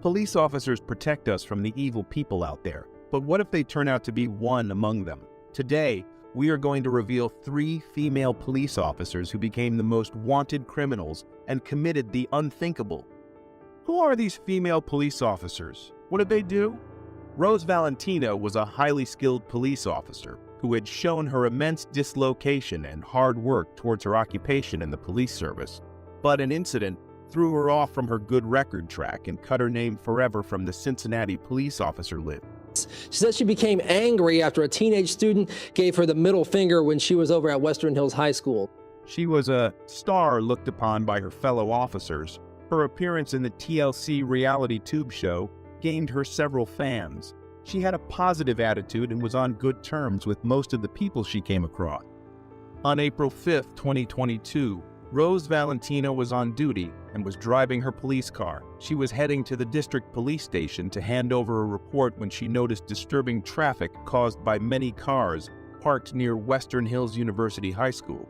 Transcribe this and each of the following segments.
Police officers protect us from the evil people out there, but what if they turn out to be one among them? Today, we are going to reveal 3 female police officers who became the most wanted criminals and committed the unthinkable. Who are these female police officers? What did they do? Rose Valentino was a highly skilled police officer who had shown her immense dislocation and hard work towards her occupation in the police service. But an incident threw her off from her good record track and cut her name forever from the Cincinnati police officer list. She said she became angry after a teenage student gave her the middle finger when she was over at Western Hills High School. She was a star looked upon by her fellow officers. Her appearance in the TLC reality tube show gained her several fans. She had a positive attitude and was on good terms with most of the people she came across. On April 5, 2022, Rose Valentino was on duty and was driving her police car. She was heading to the district police station to hand over a report when she noticed disturbing traffic caused by many cars parked near Western Hills University High School.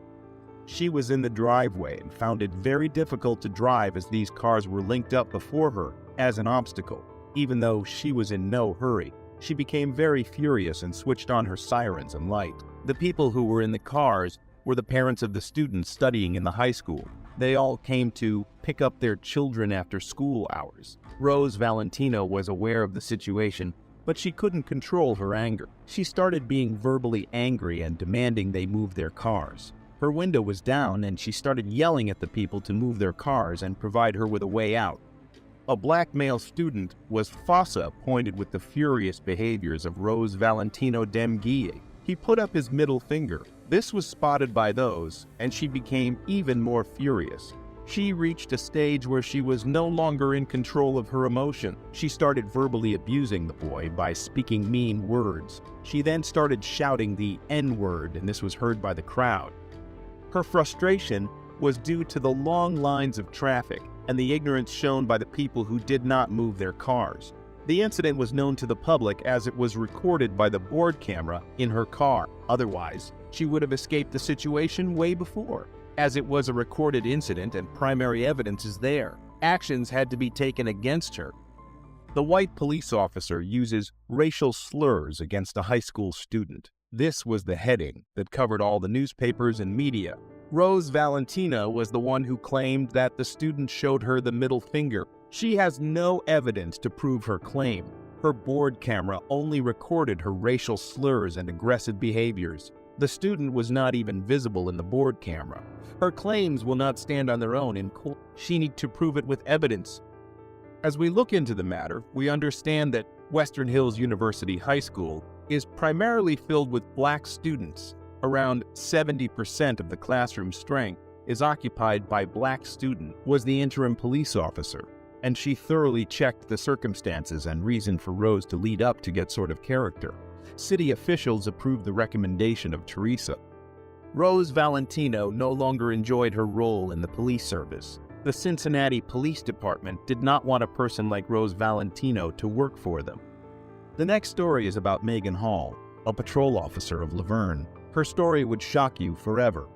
She was in the driveway and found it very difficult to drive as these cars were linked up before her as an obstacle. Even though she was in no hurry, she became very furious and switched on her sirens and light. The people who were in the cars were the parents of the students studying in the high school. They all came to pick up their children after school hours. Rose Valentino was aware of the situation, but she couldn't control her anger. She started being verbally angry and demanding they move their cars. Her window was down and she started yelling at the people to move their cars and provide her with a way out. A black male student was fossa pointed with the furious behaviors of Rose Valentino Demguille. He put up his middle finger. This was spotted by those, and she became even more furious. She reached a stage where she was no longer in control of her emotion. She started verbally abusing the boy by speaking mean words. She then started shouting the N-word, and this was heard by the crowd. Her frustration was due to the long lines of traffic and the ignorance shown by the people who did not move their cars. The incident was known to the public as it was recorded by the board camera in her car. Otherwise, she would have escaped the situation way before. As it was a recorded incident and primary evidence is there, actions had to be taken against her. The white police officer uses racial slurs against a high school student. This was the heading that covered all the newspapers and media. Rose Valentino was the one who claimed that the student showed her the middle finger. She has no evidence to prove her claim. Her board camera only recorded her racial slurs and aggressive behaviors. The student was not even visible in the board camera. Her claims will not stand on their own in court. She needs to prove it with evidence. As we look into the matter, we understand that Western Hills University High School is primarily filled with black students. Around 70% of the classroom strength is occupied by black students, was the interim police officer, and she thoroughly checked the circumstances and reason for Rose to lead up to get sort of character. City officials approved the recommendation of Teresa. Rose Valentino no longer enjoyed her role in the police service. The Cincinnati Police Department did not want a person like Rose Valentino to work for them. The next story is about Megan Hall, a patrol officer of Laverne. Her story would shock you forever.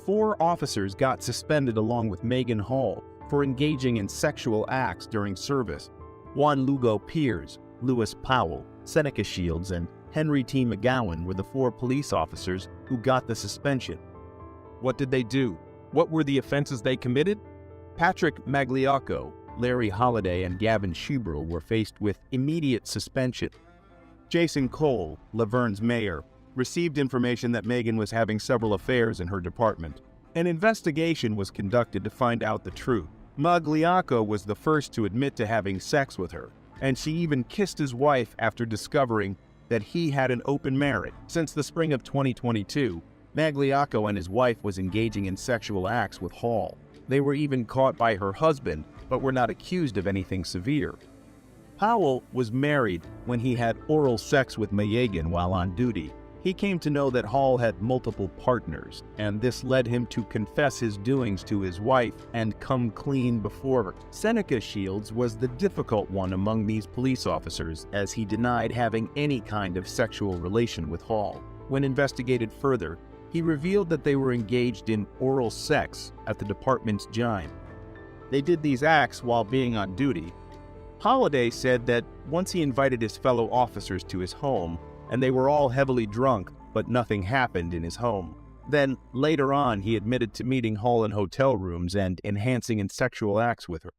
4 officers got suspended along with Megan Hall for engaging in sexual acts during service. Juan Lugo Piers, Lewis Powell, Seneca Shields, and Henry T. McGowan were the 4 police officers who got the suspension. What did they do? What were the offenses they committed? Patrick Magliocco, Larry Holliday, and Gavin Schuberl were faced with immediate suspension. Jason Cole, Laverne's mayor, received information that Megan was having several affairs in her department. An investigation was conducted to find out the truth. Magliocco was the first to admit to having sex with her, and she even kissed his wife after discovering that he had an open marriage. Since the spring of 2022, Magliocco and his wife was engaging in sexual acts with Hall. They were even caught by her husband, but were not accused of anything severe. Powell was married when he had oral sex with Megan while on duty. He came to know that Hall had multiple partners, and this led him to confess his doings to his wife and come clean before her. Seneca Shields was the difficult one among these police officers, as he denied having any kind of sexual relation with Hall. When investigated further, he revealed that they were engaged in oral sex at the department's gym. They did these acts while being on duty. Holliday said that once he invited his fellow officers to his home, and they were all heavily drunk, but nothing happened in his home. Then, later on, he admitted to meeting Hall in hotel rooms and enhancing in sexual acts with her.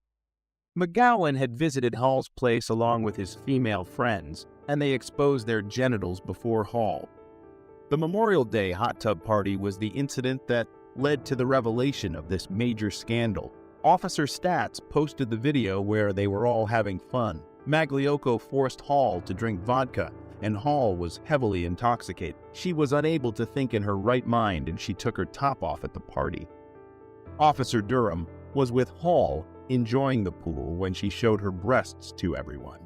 McGowan had visited Hall's place along with his female friends, and they exposed their genitals before Hall. The Memorial Day hot tub party was the incident that led to the revelation of this major scandal. Officer Stats posted the video where they were all having fun. Magliocco forced Hall to drink vodka, and Hall was heavily intoxicated. She was unable to think in her right mind, and she took her top off at the party. Officer Durham was with Hall enjoying the pool when she showed her breasts to everyone.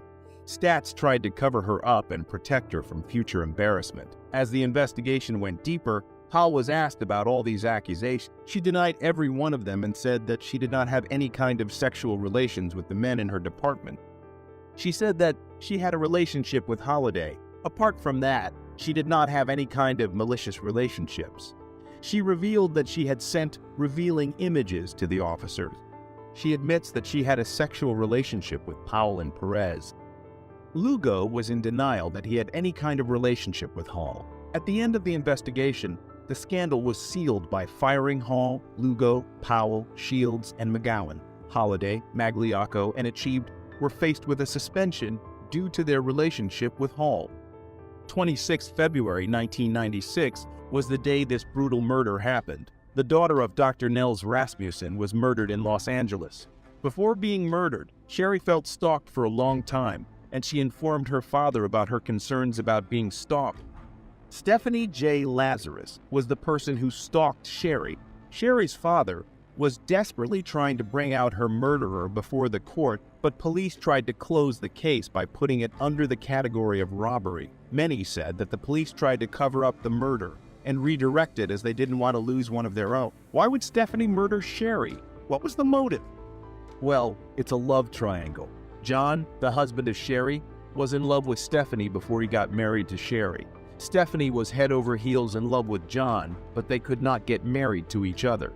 Stats tried to cover her up and protect her from future embarrassment. As the investigation went deeper, Hall was asked about all these accusations. She denied every one of them and said that she did not have any kind of sexual relations with the men in her department. She said that she had a relationship with Holliday. Apart from that, she did not have any kind of malicious relationships. She revealed that she had sent revealing images to the officers. She admits that she had a sexual relationship with Powell and Perez. Lugo was in denial that he had any kind of relationship with Hall. At the end of the investigation, the scandal was sealed by firing Hall, Lugo, Powell, Shields, and McGowan. Holliday, Magliocco, and Achieved were faced with a suspension due to their relationship with Hall. 26 February 1996 was the day this brutal murder happened. The daughter of Dr. Nels Rasmussen was murdered in Los Angeles. Before being murdered, Sherry felt stalked for a long time, and she informed her father about her concerns about being stalked. Stephanie J. Lazarus was the person who stalked Sherry. Sherry's father was desperately trying to bring out her murderer before the court, but police tried to close the case by putting it under the category of robbery. Many said that the police tried to cover up the murder and redirect it as they didn't want to lose one of their own. Why would Stephanie murder Sherry? What was the motive? Well, it's a love triangle. John, the husband of Sherry, was in love with Stephanie before he got married to Sherry. Stephanie was head over heels in love with John, but they could not get married to each other.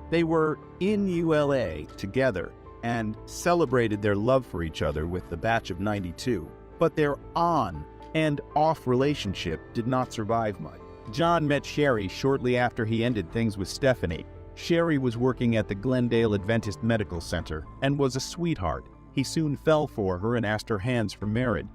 They were in ULA together and celebrated their love for each other with the batch of '92, but their on and off relationship did not survive much. John met Sherry shortly after he ended things with Stephanie. Sherry was working at the Glendale Adventist Medical Center and was a sweetheart. He soon fell for her and asked her hands for marriage.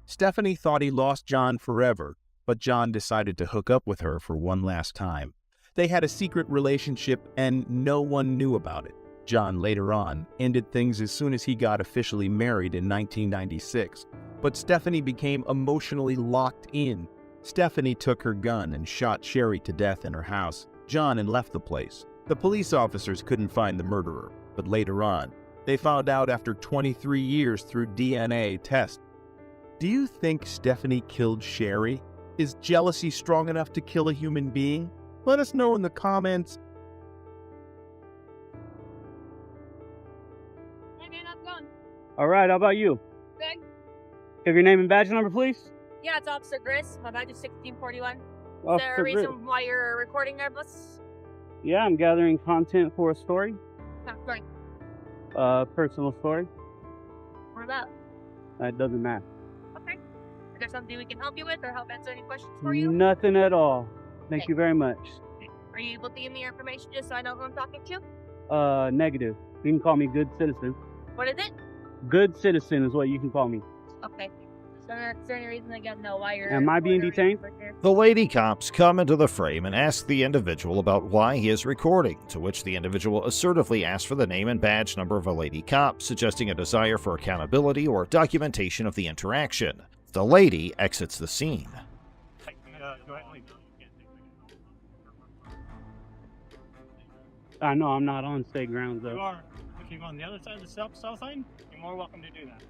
Stephanie thought he lost John forever, but John decided to hook up with her for one last time. They had a secret relationship and no one knew about it. John later on ended things as soon as he got officially married in 1996, but Stephanie became emotionally locked in. Stephanie took her gun and shot Sherry to death in her house. John and left the place. The police officers couldn't find the murderer, but later on, they found out after 23 years through DNA tests. Do you think Stephanie killed Sherry? Is jealousy strong enough to kill a human being? Let us know in the comments. Hey man, how's it going? All right, how about you? Good. Give your name and badge number, please. Yeah, it's Officer Gris. My badge is 1641. Is Officer there a reason Gris. why you're recording our bus? Yeah, I'm gathering content for a story. Right. Personal story. What about? It doesn't matter. Okay. Is there something we can help you with or help answer any questions for you? Nothing at all. Thank Okay. you very much. Are you able to give me your information just so I know who I'm talking to? Negative. You can call me good citizen. What is it? Good citizen is what you can call me. Okay. Is there any reason I gotta know why you're... Am I being recording detained? right here? The lady cops come into the frame and ask the individual about why he is recording, to which the individual assertively asks for the name and badge number of a lady cop, suggesting a desire for accountability or documentation of the interaction. The lady exits the scene. I know I'm not on state grounds, You though. are. If you go on the other side of the south side, you're more welcome to do that.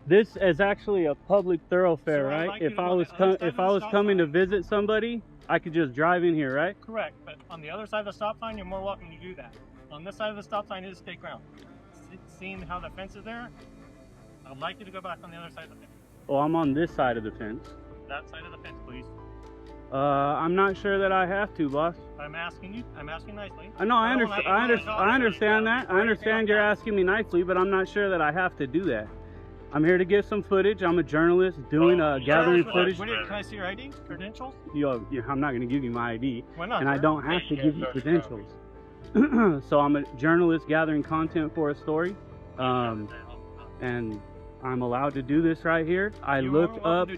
This is actually a public thoroughfare, Sir, I'd right? like you If to I go on was the other side if of I the was stop coming to sign. visit somebody, I could just drive in here, right? Correct, but on the other side of the stop sign, you're more welcome to do that. On this side of the stop sign is state ground. Seeing how the fence is there, I'd like you to go back on the other side of the fence. Oh, I'm on this side of the fence. That side of the fence, please. I'm not sure that I have to, boss. I'm asking you. I'm asking nicely. No, I don't understand. wanna- I understand that. I understand you're asking me nicely, but I'm not sure that I have to do that. I'm here to get some footage. I'm a journalist doing gathering footage. Can I see your ID, credentials? I'm not going to give you my ID, Why not? and I don't have to give you credentials. So I'm a journalist gathering content for a story, and I'm allowed to do this right here. I looked up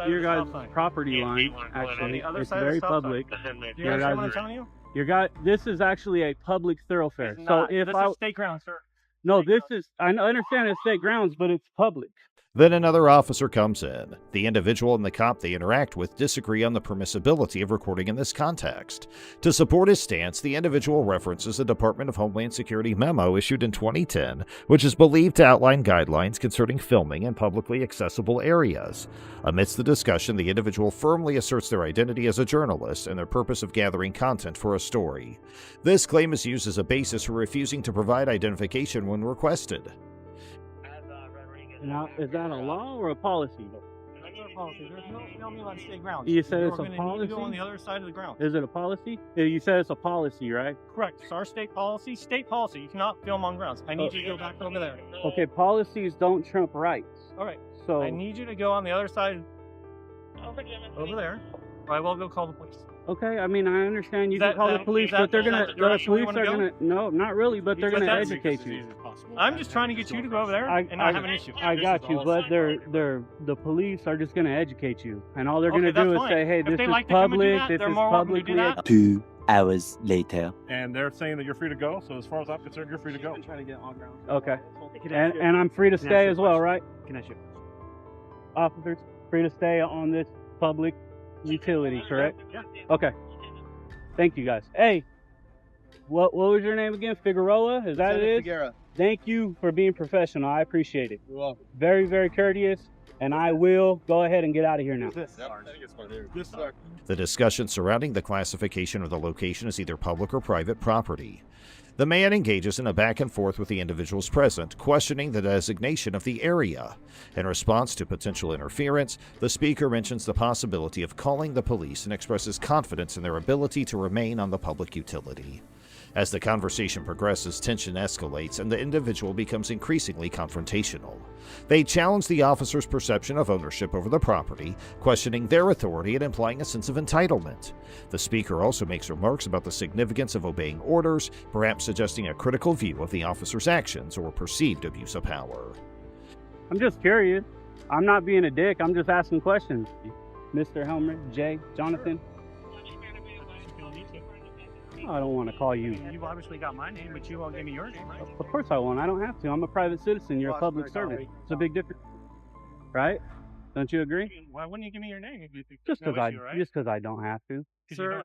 your guys' property line. Actually, it's very public. Do you understand what I'm telling you? This is actually a public thoroughfare. It's So not. if This I is state ground, sir. no, this is I understand it's state grounds, but it's public. Then another officer comes in. The individual and the cop they interact with disagree on the permissibility of recording in this context. To support his stance, the individual references a Department of Homeland Security memo issued in 2010, which is believed to outline guidelines concerning filming in publicly accessible areas. Amidst the discussion, the individual firmly asserts their identity as a journalist and their purpose of gathering content for a story. This claim is used as a basis for refusing to provide identification when requested. Now, is that a law or a policy? Policy. There's no filming on state grounds. You said it's a You're gonna need policy? to go on the other side of the ground. Is it a policy? You said it's a policy, right? Correct. It's our state policy. State policy. You cannot film on grounds. I need you to go back over there. Okay, policies don't trump rights. All right. So I need you to go on the other side. Over there. Or I will go call the police. okay, I mean I understand you Is that- can call the that- police, is that- but they're is that gonna the the direction we police wanna are go? gonna no, not really, but they're gonna Because educate you. I'm just trying to get you to go over there and not have an issue. I got you, but the police are just gonna educate you, and all they're gonna Okay, that's do is fine. say, hey, If this they is like to come and do public, that, this they're is more welcome to do publicly. that. 2 hours later. And they're saying that you're free to go. So as far as I'm concerned, you're free to go. Okay, and I'm free to stay as well, right? Can I shoot? Officers free to stay on this public utility, correct? Yeah. Okay. Thank you, guys. Hey, what was your name again? Figueroa? Is that it? Figueroa. Thank you for being professional. I appreciate it. You're welcome. Very, very courteous. And I will go ahead and get out of here now. Yes, sir. The discussion surrounding the classification of the location as either public or private property. The man engages in a back and forth with the individuals present, questioning the designation of the area. In response to potential interference, the speaker mentions the possibility of calling the police and expresses confidence in their ability to remain on the public utility. As the conversation progresses, tension escalates and the individual becomes increasingly confrontational. They challenge the officer's perception of ownership over the property, questioning their authority and implying a sense of entitlement. The speaker also makes remarks about the significance of obeying orders, perhaps suggesting a critical view of the officer's actions or perceived abuse of power. I'm just curious. I'm not being a dick. I'm just asking questions. Mr. Helmer, Jay, Jonathan. I don't want to call you. You've obviously got my name, but you won't give me your name, right? Of course I won't. I don't have to. I'm a private citizen. You're a public servant. It's a big difference. Right? Don't you agree? Why wouldn't you give me your name? Just No because issue, right? just because I don't have to. 'Cause you Sir,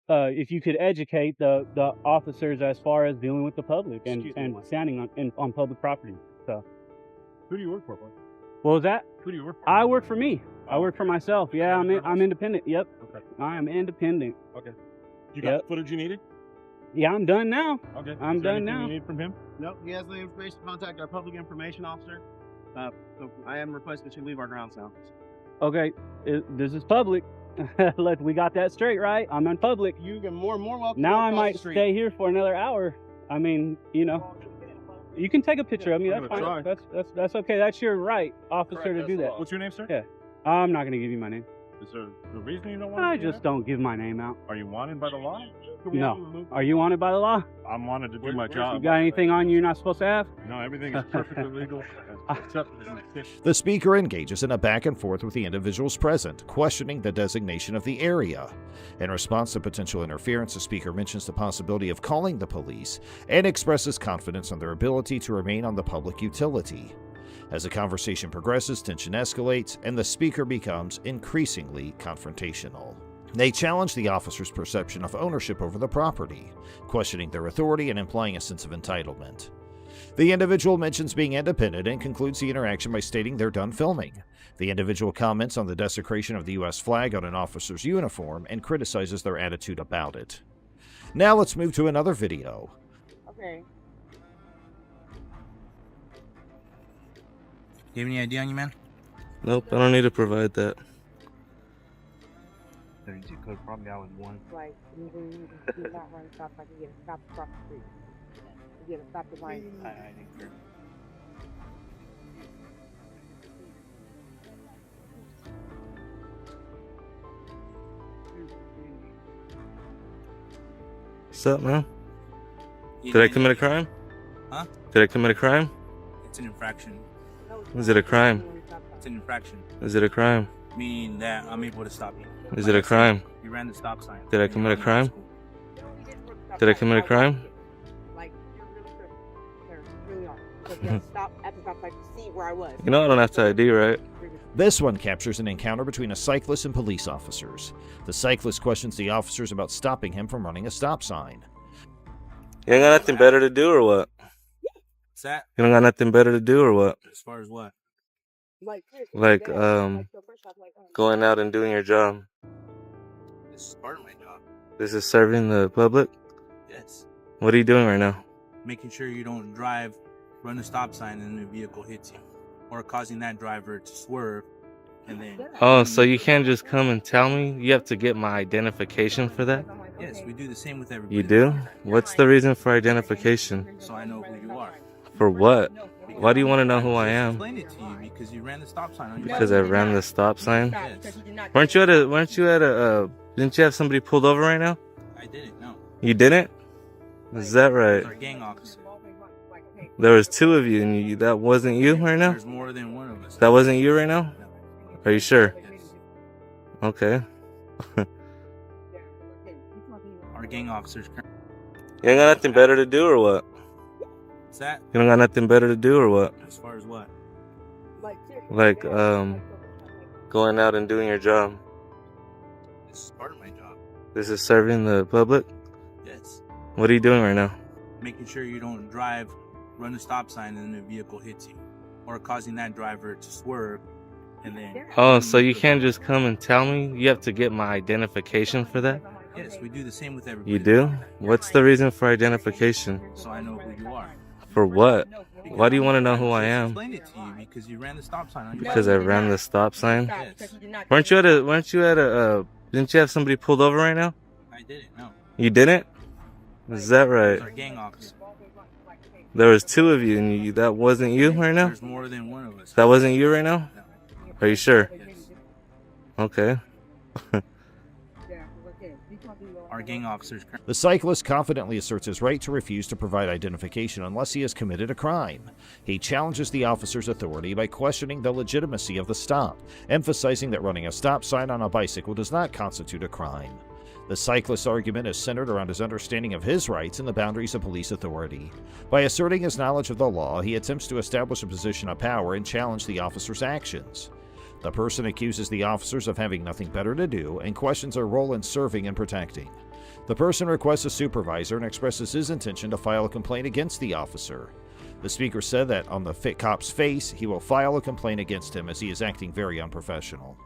don't- if you could educate the officers as far as dealing with the public and standing on public property. So, Who do you work for, boy? what was that? Who do you work for? I work for me. I work for myself. Yeah, I'm independent. Yep, Okay. I am independent. You got Yep. the footage you needed? Yeah, I'm done now. Okay. I'm Is there done anything now. You need from him? Nope, he has the information to contact our public information officer. So I am requesting that you leave our grounds now. Okay, this is public. We got that straight, right? I'm in public. You get more and more welcome. Now to I cross might the street. stay here for another hour. I mean, you know, you can take a picture of me. That's I'm gonna fine. That's okay. That's your right, officer, to do that. What's your name, sir? Yeah. I'm not gonna give you my name. Is there a reason you don't want I to just don't give my name out. Are you wanted by the law? No. Are you wanted by the law? I'm wanted to do my You job. got anything on you you're not supposed to have? No, everything is perfectly legal. Except The speaker engages in a back and forth with the individuals present, questioning the designation of the area. In response to potential interference, the speaker mentions the possibility of calling the police and expresses confidence in their ability to remain on the public utility. As the conversation progresses, tension escalates, and the speaker becomes increasingly confrontational. They challenge the officer's perception of ownership over the property, questioning their authority and implying a sense of entitlement. The individual mentions being independent and concludes the interaction by stating they're done filming. The individual comments on the desecration of the U.S. flag on an officer's uniform and criticizes their attitude about it. Now let's move to another video. Okay. Do you have any ID on you, man? Nope, I don't need to provide that. 32 code probably out with 1. Like, you do not run stop like you get a stop across the street. You get a stop the line. I think sure. What's up, man? Did I commit a crime? Huh? Did I commit a crime? It's an infraction. Is it a crime? It's an infraction. Is it a crime? Meaning that I'm able to stop you. Is it a crime? You ran the stop sign. Did I commit a crime? Did I commit a crime? Like, you're really good. They're really are. So you have to stop at the stop light to see where I was. You know I don't have to ID, right? This one captures an encounter between a cyclist and police officers. The cyclist questions the officers about stopping him from running a stop sign. You ain't got nothing better to do or what? What's that? You don't got nothing better to do or what? As far as what? Like, going out and doing your job. This is part of my job. This is serving the public? Yes. What are you doing right now? Making sure you don't drive, run a stop sign, and the vehicle hits you. Or causing that driver to swerve, and then... Oh, so you can't just come and tell me? You have to get my identification for that? Yes, we do the same with everybody. You do? What's the reason for identification? So I know who you are. For what? Why do you want to know who I am? I explained it to you because you ran the stop sign on your Because I ran the stop sign? Yes. Weren't you at a, didn't you have somebody pulled over right now? I didn't, no. You didn't? Is that right? Our gang officer. There was two of you, and that wasn't you right now? There's more than one of us. That wasn't you right now? Are you sure? Yes. Okay. Our gang officers. You ain't got nothing better to do or what? What's that? You don't got nothing better to do or what? As far as what? Like, going out and doing your job. This is part of my job. This is serving the public? Yes. What are you doing right now? Making sure you don't drive, run a stop sign, and the vehicle hits you. Or causing that driver to swerve, and then... Oh, so you can't just come and tell me? You have to get my identification for that? Yes, we do the same with everybody. You do? What's the reason for identification? So I know who you are. For what? Why do you want to know who I I am? explained it to you because you ran the stop sign on your Because I ran the stop sign? Yes. Weren't you at a, didn't you have somebody pulled over right now? I didn't, no. You didn't? Is that right? Our gang officer. There was two of you, and that wasn't you right now? There's more than one of us. That wasn't you right now? No. Are you sure? Yes. Okay. Our gang officers. The cyclist confidently asserts his right to refuse to provide identification unless he has committed a crime. He challenges the officer's authority by questioning the legitimacy of the stop, emphasizing that running a stop sign on a bicycle does not constitute a crime. The cyclist's argument is centered around his understanding of his rights and the boundaries of police authority. By asserting his knowledge of the law, he attempts to establish a position of power and challenge the officer's actions. The person accuses the officers of having nothing better to do and questions their role in serving and protecting. The person requests a supervisor and expresses his intention to file a complaint against the officer. The speaker said that on the cop's face, he will file a complaint against him as he is acting very unprofessional.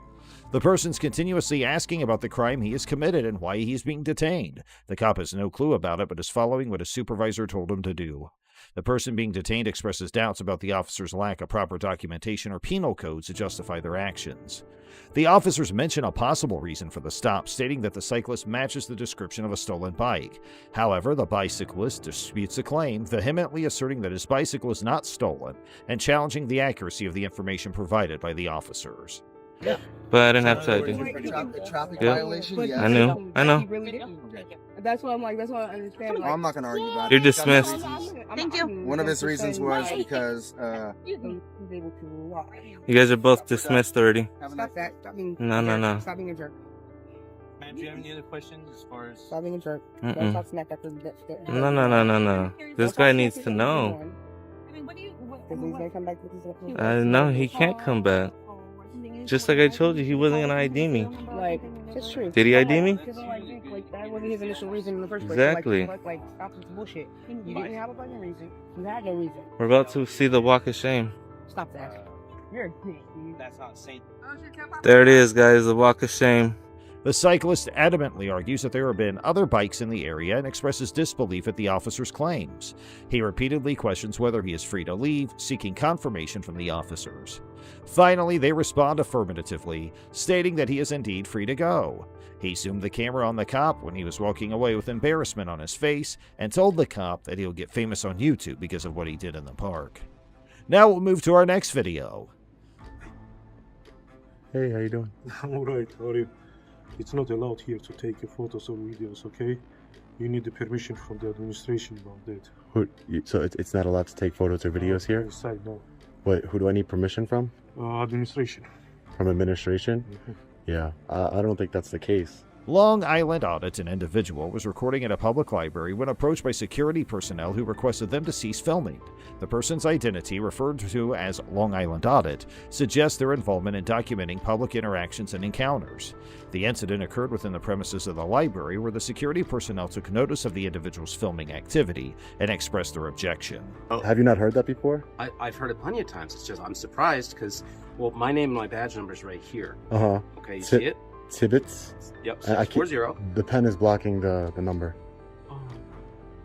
The person's continuously asking about the crime he has committed and why he is being detained. The cop has no clue about it but is following what his supervisor told him to do. The person being detained expresses doubts about the officer's lack of proper documentation or penal codes to justify their actions. The officers mention a possible reason for the stop, stating that the cyclist matches the description of a stolen bike. However, the bicyclist disputes the claim, vehemently asserting that his bicycle is not stolen and challenging the accuracy of the information provided by the officers. Yeah. But I didn't have to ID. Traffic Yeah. violation? Yeah. I knew. That's what I'm like, that's what I understand. Well, I'm not going to argue about it. You're dismissed. Thank you. One of his reasons was because You guys are both dismissed already. Stop that. Stop being No. Stop being a jerk. Man, do you have any other questions as far as... Stop being a jerk. Mm-mm. Don't talk smack after No. This guy needs to know. He's gonna come back with his No, he can't come back. Just like I told you, he wasn't gonna ID me. Like, it's true. Did he ID me? Like, that wasn't his initial reason in the first place. Exactly. Like, stop this bullshit. You didn't have a fucking reason. You had no reason. We're about to see the walk of shame. Stop that. You're a dick, dude. That's not safe. There it is, guys, the walk of shame. The cyclist adamantly argues that there have been other bikes in the area and expresses disbelief at the officer's claims. He repeatedly questions whether he is free to leave, seeking confirmation from the officers. Finally, they respond affirmatively, stating that he is indeed free to go. He zoomed the camera on the cop when he was walking away with embarrassment on his face and told the cop that he'll get famous on YouTube because of what he did in the park. Now we'll move to our next video. Hey, how you doing? I'm alright, how are you? It's not allowed here to take photos or videos, okay? You need the permission from the administration about that. So it's not allowed to take photos or videos here? Inside, no. Wait, who do I need permission from? Administration. From administration? Yeah, I don't think that's the case. Long Island Audit, an individual, was recording at a public library when approached by security personnel who requested them to cease filming. The person's identity, referred to as Long Island Audit, suggests their involvement in documenting public interactions and encounters. The incident occurred within the premises of the library, where the security personnel took notice of the individual's filming activity and expressed their objection. Have you not heard that before? I've heard it plenty of times. It's just I'm surprised because, well, my name and my badge number is right here. Uh-huh. Okay, you see it? Tibbets? Yep, 640. The pen is blocking the number.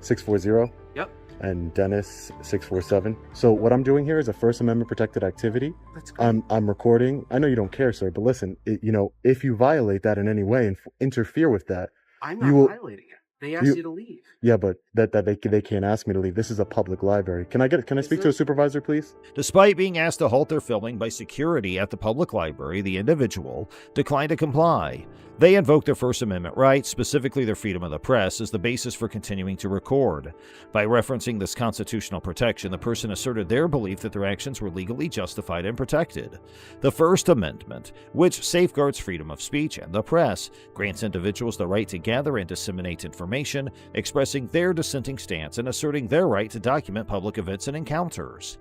640? Yep. And Dennis 647. So what I'm doing here is a First Amendment protected activity. That's good. I'm recording. I know you don't care, sir, but listen, if you violate that in any way and interfere with that, I'm not violating it. They asked you to leave. Yeah, but that they can't ask me to leave. This is a public library. Can I speak to a supervisor, please? Despite being asked to halt their filming by security at the public library, the individual declined to comply. They invoked their First Amendment rights, specifically their freedom of the press, as the basis for continuing to record. By referencing this constitutional protection, the person asserted their belief that their actions were legally justified and protected. The First Amendment, which safeguards freedom of speech and the press, grants individuals the right to gather and disseminate information, expressing their dissenting stance and asserting their right to document public events and encounters.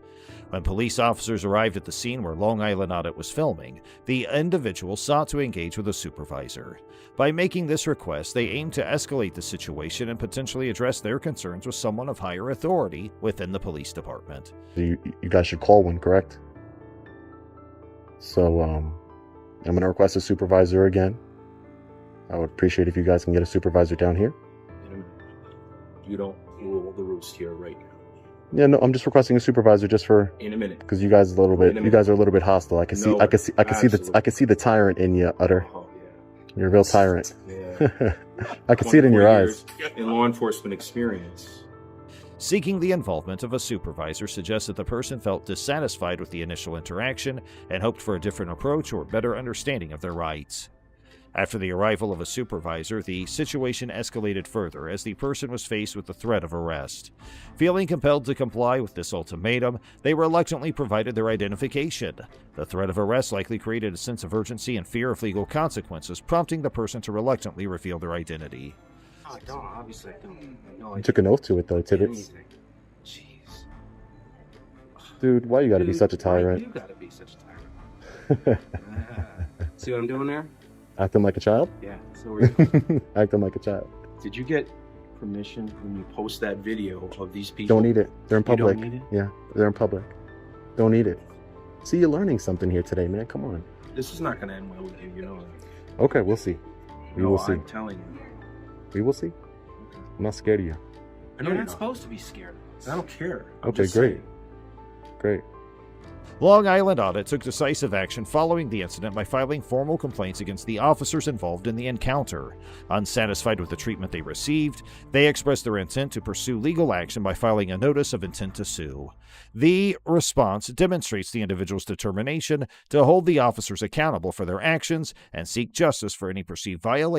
When police officers arrived at the scene where Long Island Audit was filming, the individual sought to engage with a supervisor. By making this request, they aimed to escalate the situation and potentially address their concerns with someone of higher authority within the police department. You guys should call one, correct? So, I'm going to request a supervisor again. I would appreciate if you guys can get a supervisor down here. You don't rule the roost here right now. Yeah, no, I'm just requesting a supervisor just for In a minute. because you guys are a little bit hostile. I can see the tyrant in you, Utter. Oh, yeah. You're a real tyrant. Yeah. I can see it in your eyes. In law enforcement experience. Seeking the involvement of a supervisor suggests that the person felt dissatisfied with the initial interaction and hoped for a different approach or better understanding of their rights. After the arrival of a supervisor, the situation escalated further as the person was faced with the threat of arrest. Feeling compelled to comply with this ultimatum, they reluctantly provided their identification. The threat of arrest likely created a sense of urgency and fear of legal consequences, prompting the person to reluctantly reveal their identity. I don't, obviously I don't. No, You took an oath to it, though, Tibbets. Jeez. Dude, why you gotta be such a tyrant? You gotta be such a tyrant. See what I'm doing there? Acting like a child? Yeah, so are you. Acting like a child. Did you get permission when you post that video of these people? Don't eat it. They're in You don't public. need it? Yeah, they're in public. Don't eat it. See, you're learning something here today, man. Come on. This is not going to end well with you, you know that. Okay, we'll see. We will see. I'm telling you. We will see. I'm not scared of you. I know you're not supposed to be scared of us. I don't care. Okay, great. Great. Long Island Audit took decisive action following the incident by filing formal complaints against the officers involved in the encounter. Unsatisfied with the treatment they received, they expressed their intent to pursue legal action by filing a notice of intent to sue. The response demonstrates the individual's determination to hold the officers accountable for their actions and seek justice for any perceived violation